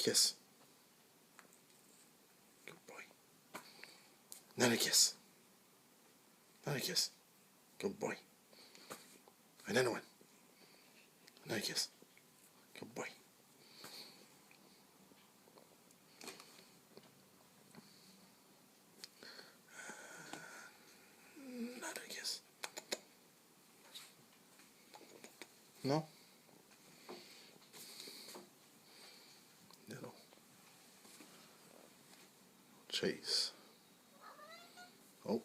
Kiss. Good boy. Another kiss. Another kiss. Good boy. Another one. Another kiss. Good boy. Another kiss. No? Little Chase. Oh.